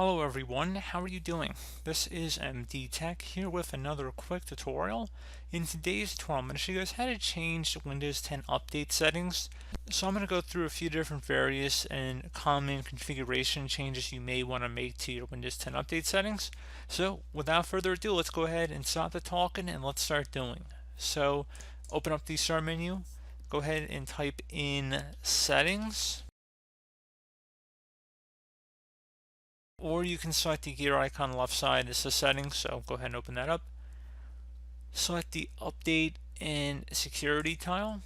Hello everyone, how are you doing? This is MD Tech here with another quick tutorial. In today's tutorial, I'm going to show you guys how to change Windows 10 update settings. So I'm going to go through a few different various and common configuration changes you may want to make to your Windows 10 update settings. So without further ado, let's go ahead and stop the talking and let's start doing. So open up the start menu, go ahead and type in settings. Or you can select the gear icon on the left side. This is settings, so go ahead and open that up. Select the update and security tile.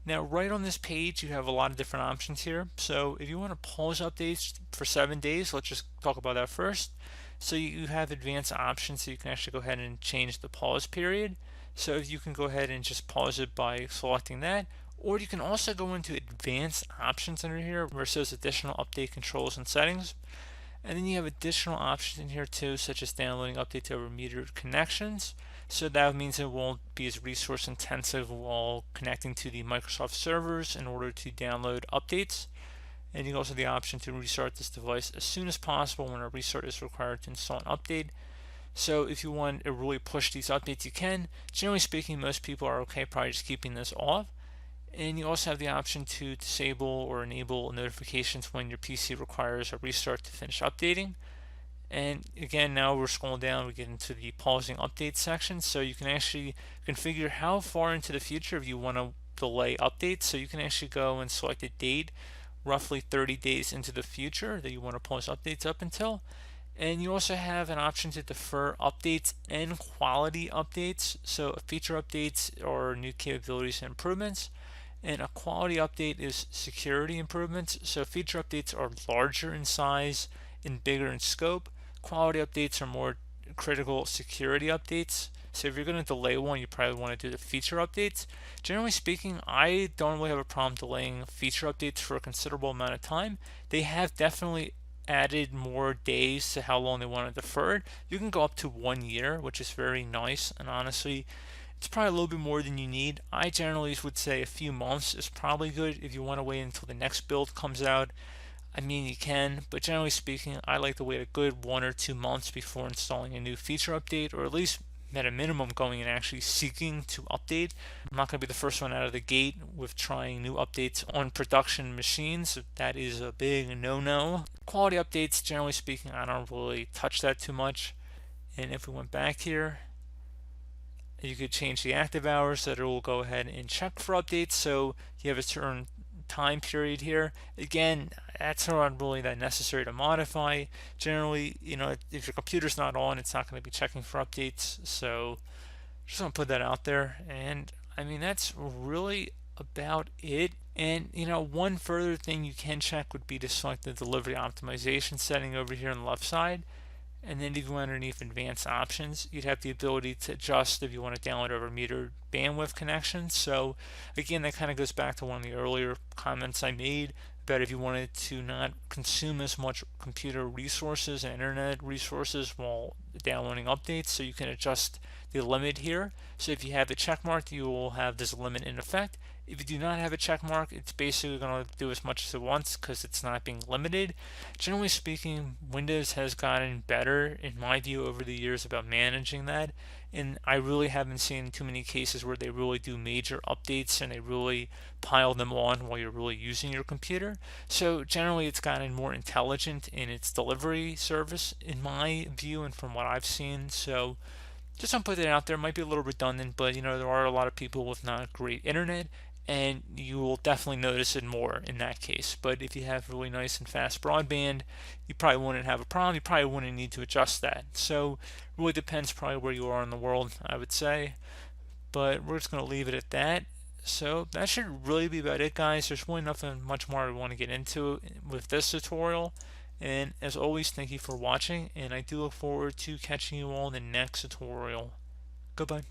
Now right on this page you have a lot of different options here. So if you want to pause updates for 7 days, let's just talk about that first. So you have advanced options, so you can actually go ahead and change the pause period. So if you can go ahead and just pause it by selecting that. Or you can also go into advanced options under here where it says additional update controls and settings. And then you have additional options in here too, such as downloading updates over metered connections. So that means it won't be as resource intensive while connecting to the Microsoft servers in order to download updates. And you also have the option to restart this device as soon as possible when a restart is required to install an update. So if you want to really push these updates, you can. Generally speaking, most people are okay probably just keeping this off. And you also have the option to disable or enable notifications when your PC requires a restart to finish updating. And again, now we're scrolling down, we get into the pausing updates section. So you can actually configure how far into the future if you want to delay updates. So you can actually go and select a date roughly 30 days into the future that you want to pause updates up until. And you also have an option to defer updates and quality updates. So feature updates or new capabilities and improvements. And a quality update is security improvements. So feature updates are larger in size and bigger in scope. Quality updates are more critical security updates. So if you're going to delay one, you probably want to do the feature updates. Generally speaking, I don't really have a problem delaying feature updates for a considerable amount of time. They have definitely added more days to how long they want to defer it. You can go up to 1 year, which is very nice, and honestly it's probably a little bit more than you need. I generally would say a few months is probably good. If you want to wait until the next build comes out, I mean you can, but generally speaking I like to wait a good 1 or 2 months before installing a new feature update, or at least at a minimum going and actually seeking to update. I'm not going to be the first one out of the gate with trying new updates on production machines. That is a big no-no. Quality updates, generally speaking, I don't really touch that too much. And if we went back here, you could change the active hours that it will go ahead and check for updates. So you have a certain time period here. Again, that's not really that necessary to modify. Generally, if your computer's not on, it's not going to be checking for updates. So just want to put that out there. And I mean, that's really about it. And one further thing you can check would be to select the delivery optimization setting over here on the left side. And then if you go underneath advanced options, you'd have the ability to adjust if you want to download over metered bandwidth connections. So again, that kind of goes back to one of the earlier comments I made about if you wanted to not consume as much computer resources and internet resources while downloading updates. So you can adjust the limit here. So if you have the check mark, you will have this limit in effect. If you do not have a check mark, it's basically going to do as much as it wants because it's not being limited. Generally speaking, Windows has gotten better, in my view, over the years about managing that. And I really haven't seen too many cases where they really do major updates and they really pile them on while you're really using your computer. So generally it's gotten more intelligent in its delivery service, in my view, and from what I've seen. So just want to put that out there. It might be a little redundant, but there are a lot of people with not great internet, and you will definitely notice it more in that case. But if you have really nice and fast broadband, you probably wouldn't have a problem. You probably wouldn't need to adjust that. So it really depends probably where you are in the world, I would say. But we're just going to leave it at that. So that should really be about it, guys. There's really nothing much more I want to get into with this tutorial. And as always, thank you for watching, and I do look forward to catching you all in the next tutorial. Goodbye.